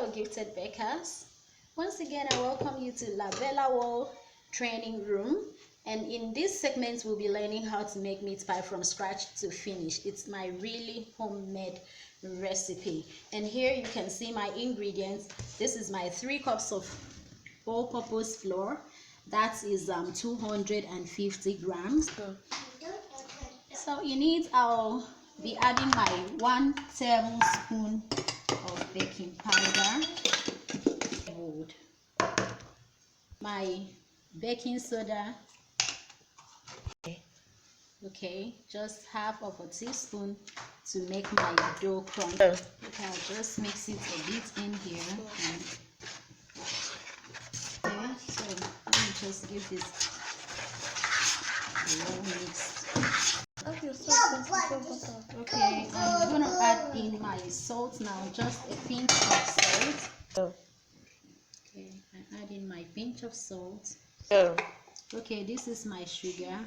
Hello gifted bakers, once again I welcome you to La Bella World training room, and in this segment we'll be learning how to make meat pie from scratch to finish. It's my really homemade recipe, and here you can see my ingredients. This is my 3 cups of all-purpose flour. That is 250 grams. So in it I'll be adding my 1 tablespoon of baking powder, my baking soda, okay, just half of a teaspoon to make my dough crunchy. Okay, I'll just mix it a bit in here. Okay, so let me just give this a well mixed. Okay, I'm gonna add in my salt now, just a pinch of salt. Okay, I add in my pinch of salt. Okay, this is my sugar,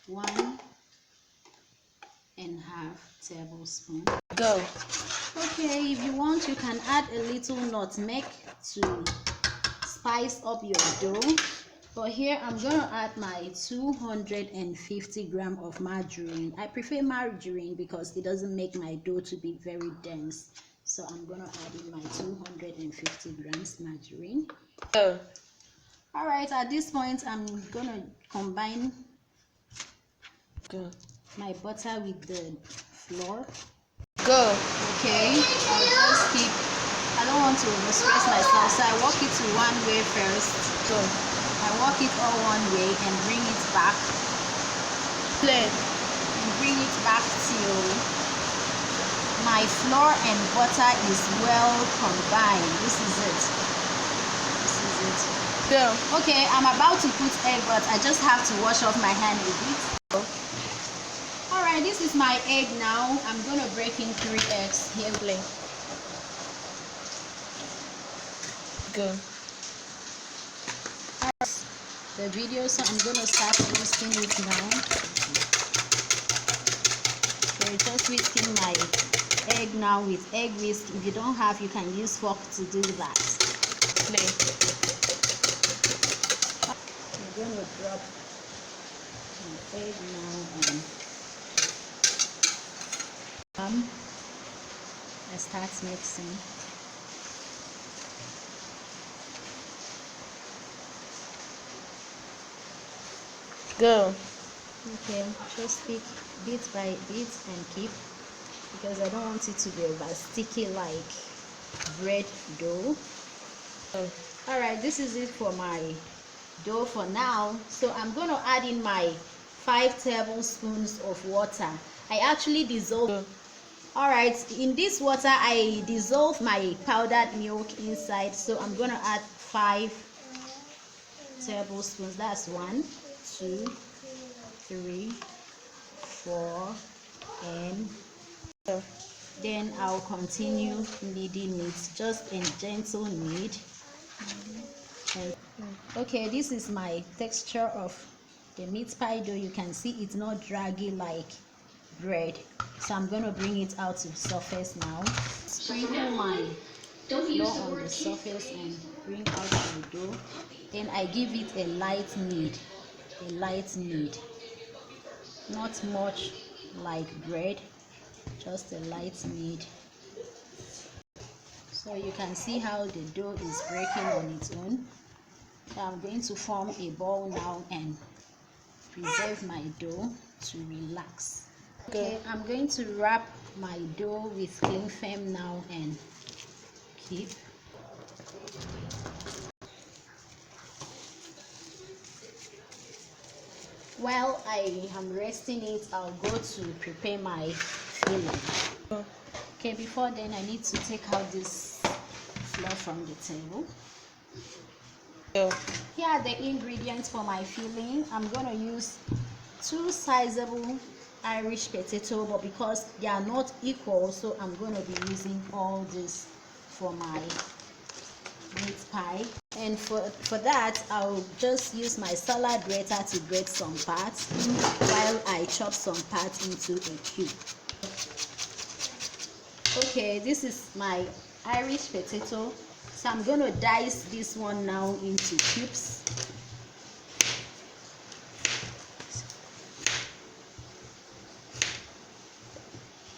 1.5 tablespoons. Okay, if you want, you can add a little nutmeg to spice up your dough. But here I'm gonna add my 250 grams of margarine. I prefer margarine because it doesn't make my dough to be very dense. So I'm gonna add in my 250 grams margarine. Alright, at this point I'm gonna combine my butter with the flour. Okay, I'll just keep, I don't want to stress myself, so I work it to one way first. I work it all one way and bring it back. And bring it back till my flour and butter is well combined. This is it. Okay, I'm about to put egg, but I just have to wash off my hand a bit. Alright, this is my egg now. I'm gonna break in 3 eggs here. The video, so I'm gonna start whisking it now. So just whisking my egg now with egg whisk. If you don't have, you can use fork to do that. I'm gonna drop my egg now and I start mixing. Okay, just pick bit by bit and keep, because I don't want it to be over sticky like bread dough. Alright, this is it for my dough for now. So I'm going to add in my 5 tablespoons of water. I actually dissolve. Alright, in this water I dissolve my powdered milk inside, so I'm going to add 5 tablespoons. That's 1, 2, 3, 4, and then I'll continue kneading it, just in gentle knead. Okay, this is my texture of the meat pie dough. You can see it's not draggy like bread, so I'm gonna bring it out to the surface now. Sprinkle my flour on the surface and bring out the dough. Then I give it a light knead, not much like bread, just a light knead. So you can see how the dough is breaking on its own. So I'm going to form a ball now and preserve my dough to relax. Okay, I'm going to wrap my dough with cling film now and keep. While I am resting it, I'll go to prepare my filling. Okay, before then I need to take out this flour from the table. Here are the ingredients for my filling. I'm gonna use 2 sizeable Irish potato, but because they are not equal, so I'm gonna be using all this for my meat pie. And for that, I'll just use my salad grater to grate some parts while I chop some parts into a cube. Okay, this is my Irish potato. So I'm going to dice this one now into cubes.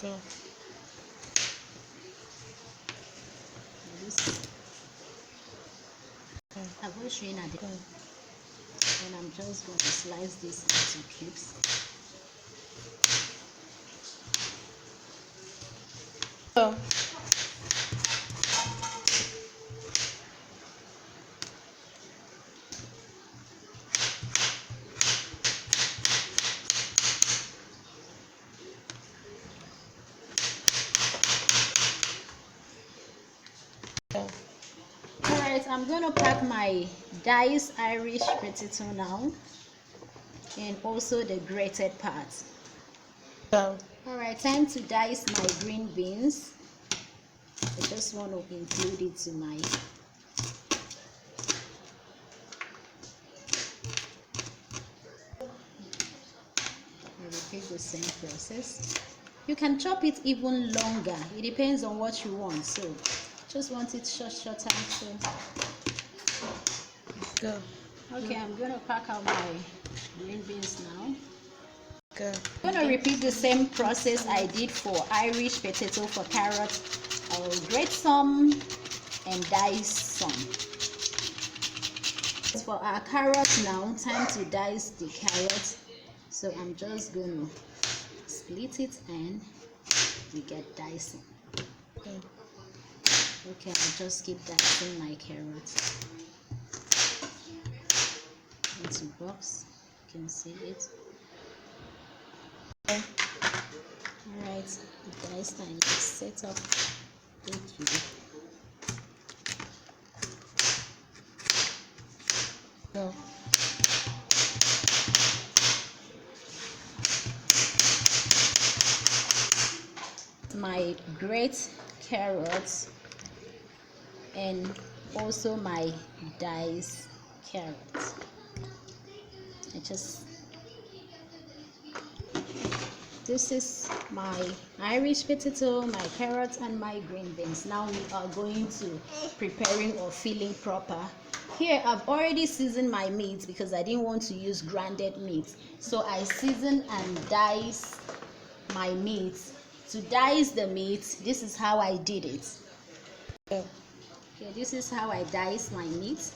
Go. I've always at the and I'm just going to slice this into cubes. Go. Alright, I'm going to pack my diced Irish potato now, and also the grated part. Go. Alright, time to dice my green beans. I just want to include it to my repeat the same process. You can chop it even longer. It depends on what you want. So just want it shorter. So Go. okay, I'm going to pack out my green beans now. Go. I'm going to repeat the same process I did for Irish potato. For carrots, I will grate some and dice some. For our carrots now, time to dice the carrots. So I'm just going to split it and we get dicing. Okay, I'll just keep dicing my carrots into box. You can see it. Alright, the diced and just set up. Thank you. Go. My great carrots and also my diced carrots. This is my Irish potato, my carrots, and my green beans. Now we are going to preparing or filling proper. Here I've already seasoned my meat because I didn't want to use grounded meat. So I season and dice my meat. To dice the meat, this is how I did it. Okay, this is how I dice my meat.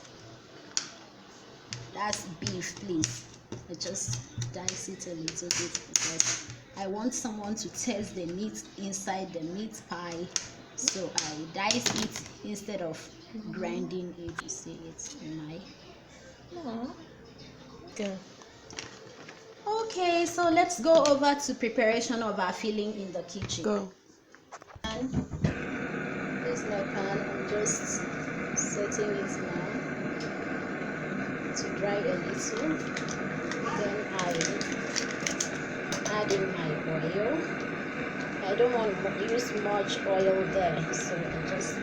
That's beef, please. I just dice it a little bit because I want someone to taste the meat inside the meat pie. So I dice it instead of grinding it. You see it in my... Go. Okay, so let's go over to preparation of our filling in the kitchen. Go. And this is my pan. I'm just setting it now to dry a little. Then I add in my oil. I don't want to use much oil there, so I just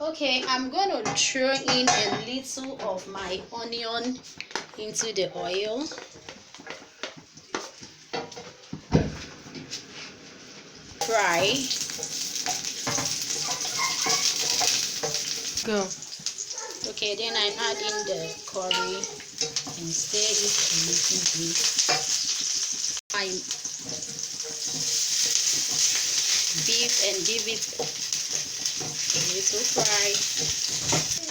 okay, I'm going to throw in a little of my onion into the oil. Fry. Go. Okay, then I add in the curry and stir it a little bit. My beef and give it a little fry.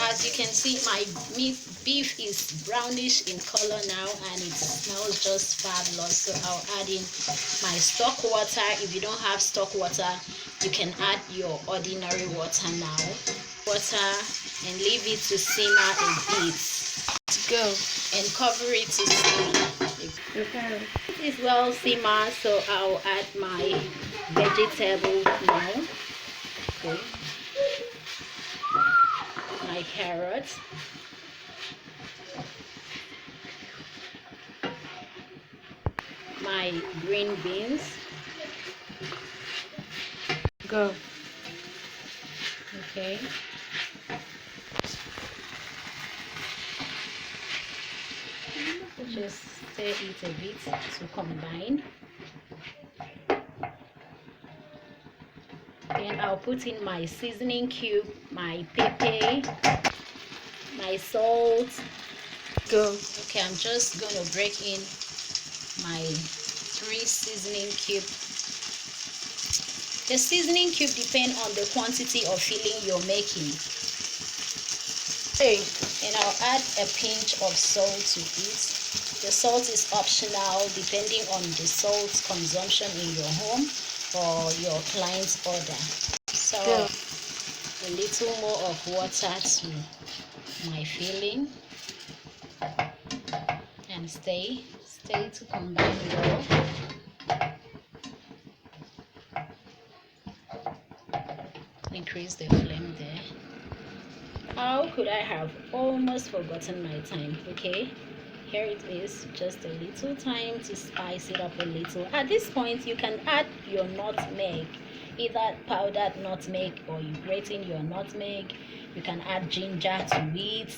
As you can see, my beef is brownish in color now and it smells just fabulous. So I'll add in my stock water. If you don't have stock water, you can add your ordinary water now. Water and leave it to simmer a bit. Go. And cover it to simmer. Okay. It is well simmered, so I'll add my vegetable now. Okay. My carrots. My green beans. Go. Okay. Just stir it a bit to combine. Then I'll put in my seasoning cube, my pepper, my salt. Go. Okay, I'm just gonna break in my 3 seasoning cube. The seasoning cube depends on the quantity of filling you're making. Hey. And I'll add a pinch of salt to it. The salt is optional depending on the salt consumption in your home or your client's order. So a little more of water to my filling, and stay to combine well. Increase the flame there. How could I have almost forgotten my thyme? Okay, here it is, just a little thyme to spice it up a little. At this point you can add your nutmeg, either powdered nutmeg or you grate in your nutmeg. You can add ginger to it,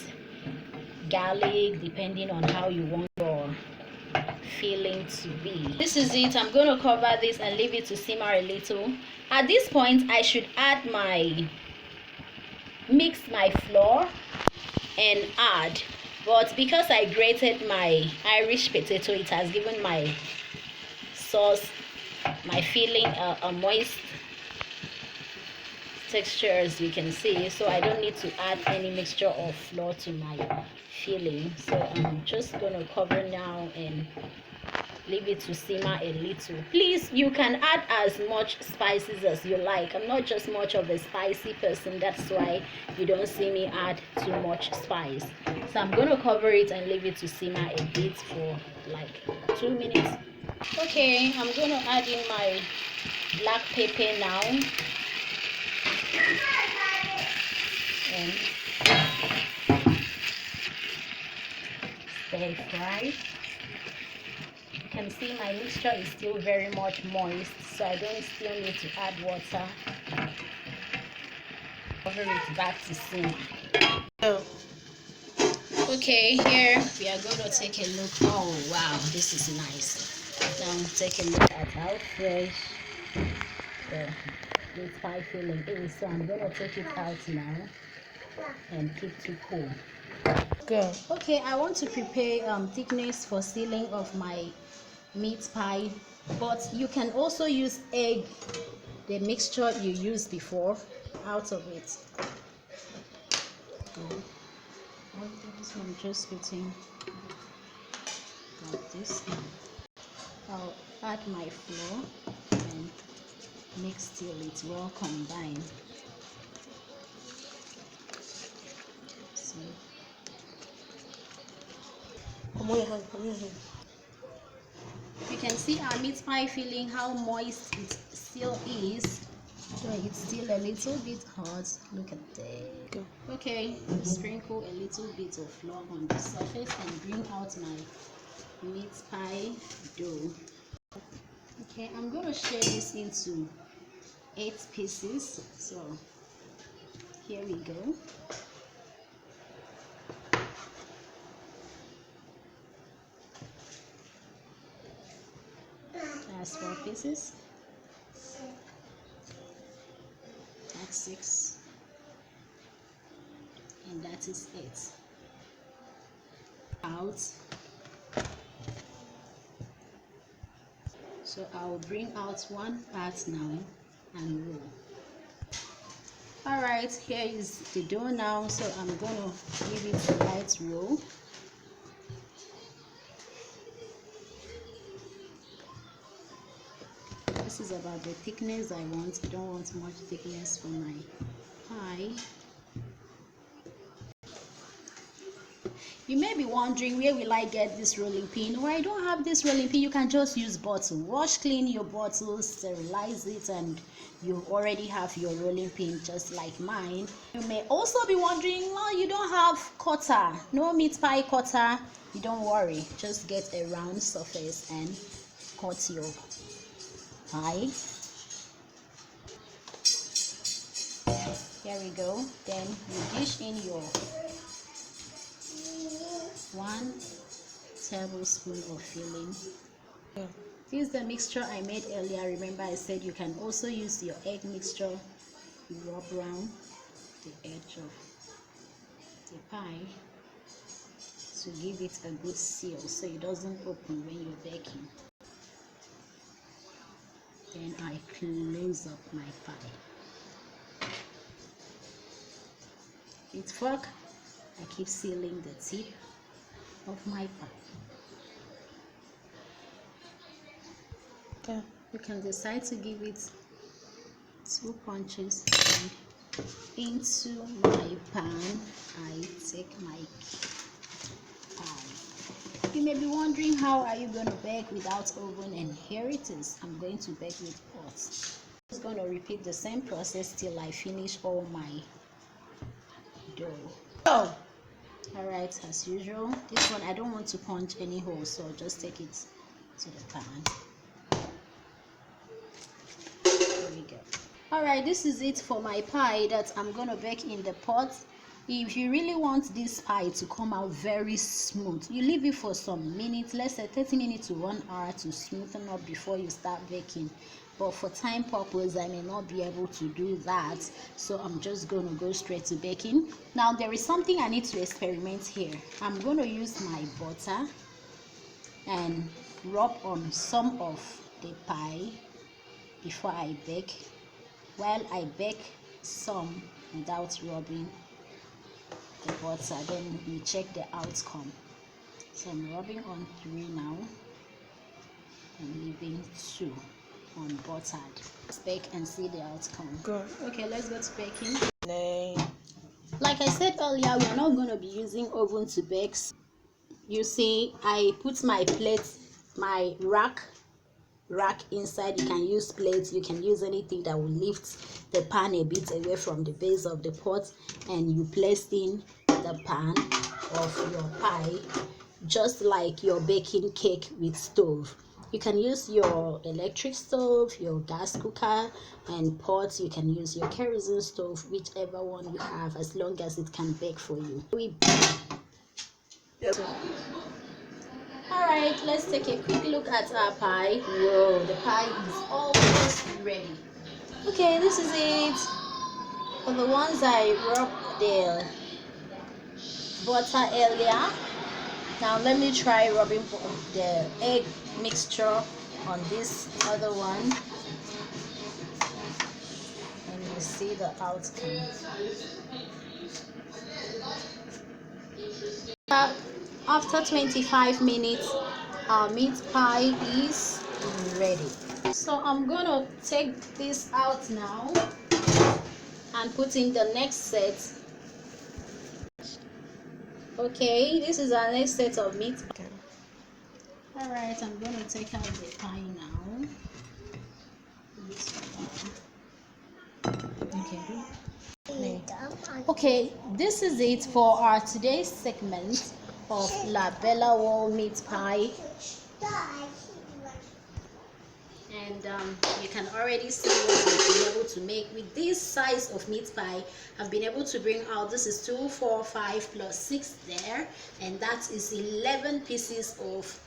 garlic, depending on how you want your filling to be. This is it. I'm going to cover this and leave it to simmer a little. At this point I should add mix my flour and add, but because I grated my Irish potato, it has given my sauce, my filling, a moist texture, as you can see, so I don't need to add any mixture of flour to my filling. So I'm just gonna cover now and leave it to simmer a little. Please, you can add as much spices as you like. I'm not just much of a spicy person, that's why you don't see me add too much spice. So I'm gonna cover it and leave it to simmer a bit for like 2 minutes. Okay, I'm gonna add in my black pepper now, and stir fry. You can see my mixture is still very much moist, so I don't still need to add water. Cover it back to simmer. Okay, here we are going to take a look. Oh wow, this is nice. Now take a look at how fresh the meat pie filling is. So I'm going to take it out now and keep to cool. Go. Okay, I want to prepare thickness for sealing of my meat pie, but you can also use egg, the mixture you used before, out of it. This one just fitting like this. I'll add my flour and mix till it's well combined. So you can see our meat pie filling, how moist it still is. So it's still a little bit hot. Look at that. Okay, sprinkle a little bit of flour on the surface and bring out my meat pie dough. Okay, I'm going to share this into 8 pieces. So here we go. That's 4 pieces. That's 6. And that is 8. Out. So I'll bring out one part now and roll. Alright, here is the dough now, so I'm gonna give it a light roll. This is about the thickness I want. I don't want much thickness for my pie. You may be wondering, where will I get this rolling pin? Well, I don't have this rolling pin. You can just use bottle. Wash clean your bottle, sterilize it, and you already have your rolling pin, just like mine. You may also be wondering, well, you don't have cutter, no meat pie cutter. You don't worry, just get a round surface and cut your pie. Here we go. Then you dish in your 1 tablespoon of filling. This is the mixture I made earlier. Remember I said you can also use your egg mixture you rub around the edge of the pie to give it a good seal so it doesn't open when you're baking. Then I close up my pie. With fork, I keep sealing the tip of my pie. Okay. You can decide to give it 2 punches, and into my pan I take my pie. You may be wondering, how are you going to bake without oven? And here it is. I'm going to bake with pots. I'm just going to repeat the same process till I finish all my dough. Oh. Alright, as usual, this one I don't want to punch any holes, so I'll just take it to the pan. There we go. Alright, this is it for my pie that I'm gonna bake in the pot. If you really want this pie to come out very smooth, you leave it for some minutes, let's say 30 minutes to 1 hour, to smoothen up before you start baking. But for time purpose, I may not be able to do that, so I'm just going to go straight to baking. Now there is something I need to experiment here. I'm going to use my butter and rub on some of the pie before I bake, while I bake some without rubbing the butter. Then you check the outcome. So I'm rubbing on 3 now and leaving 2 unbuttered. Let's bake and see the outcome. Good. Okay, let's go to baking. Nay. Like I said earlier, we're not going to be using oven to bake. You see, I put my plate, my rack inside. You can use plates, you can use anything that will lift the pan a bit away from the base of the pot, and you place in the pan of your pie, just like you're baking cake with stove. You can use your electric stove, your gas cooker, and pots. You can use your kerosene stove, whichever one you have, as long as it can bake for you. Alright, let's take a quick look at our pie. Whoa, the pie is almost ready. Okay, this is it. For the ones I rubbed the butter earlier, now let me try rubbing the egg mixture on this other one, and you see the outcome. After 25 minutes, our meat pie is ready. So I'm gonna take this out now and put in the next set. Okay, this is our next set of meat. Okay. Alright, I'm gonna take out the pie now. Okay, this is it for our today's segment of La Bella Wall meat pie. And you can already see what we've been able to make with this size of meat pie. I've been able to bring out, this is 2, 4, 5 plus 6 there, and that is 11 pieces of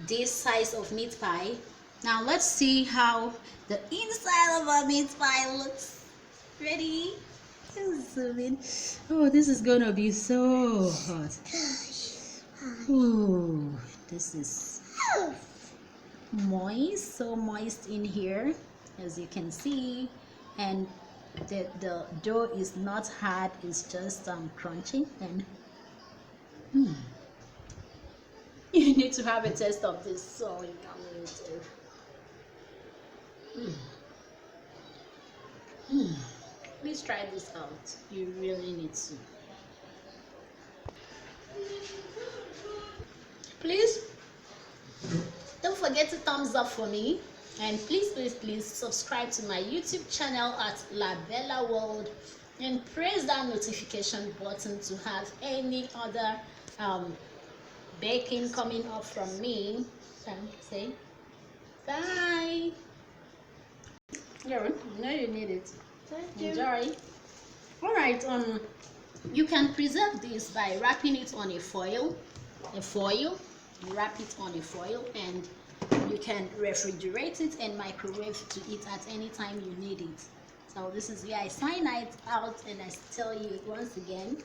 this size of meat pie. Now let's see how the inside of our meat pie looks. Ready? Oh, this is gonna be so hot. Oh, this is moist, so moist in here, as you can see, and the dough is not hard, it's just crunchy. And you need to have a taste of this, so you can please try this out, you really need to. Please don't forget to thumbs up for me, and please subscribe to my YouTube channel at La Bella World, and press that notification button to have any other baking coming up from me. And say bye. No, you need it. Thank you. Enjoy. Alright, you can preserve this by wrapping it on a foil. You wrap it on a foil, and you can refrigerate it and microwave to eat at any time you need it. So this is where I sign it out and I tell you once again.